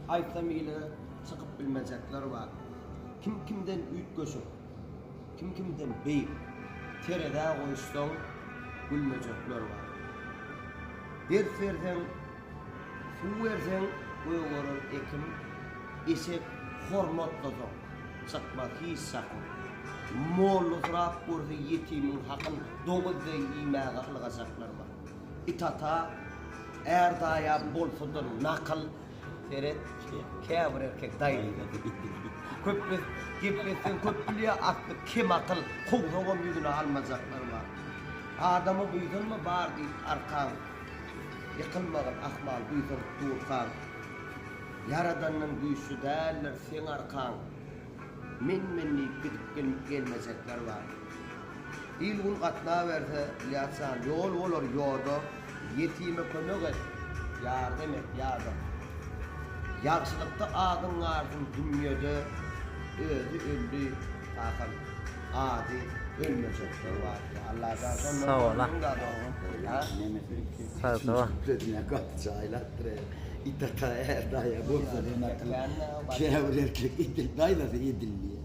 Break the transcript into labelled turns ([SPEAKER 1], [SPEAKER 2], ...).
[SPEAKER 1] aytamyla çıkıp bilmezekler var. Kim kimden üýtgeşip, kim kimden beýik, terede goýsaň bilmezekler var. Bir ferden su versen goýgoran ekim, esek hormatlasan, çakmak hiç sakın. Molluzrap burada yetimin hakkın doğudda imağa ılgazaklar var. İtata erdaya bolsudur nakıl seret kâbir erkek dayı. Köpüs giplesin köpülüye aklı kim akıl kovruğum yüzüne almazaklar var. Adamı büyüdün mü var deyip arkan. Yıkılmağın ahmal büyüdün tuğkan. Yaradanın büyüsü derler sen arkan. Minni gidip gelmezekler var. İlgun katna verse yatsan yol olur yolda yetime kömek et. Yardım et yardım. Yaxşılıkta ağın ardın dünyada özü öldü takım. Adi ölmeyecekler var. Allah'tan sonra
[SPEAKER 2] Sağ ol. Sağ ol.
[SPEAKER 1] Ne kadar çaylattır. İtata erdaya bolsa nakıl. Kâbir erkek idil dayla idilliye.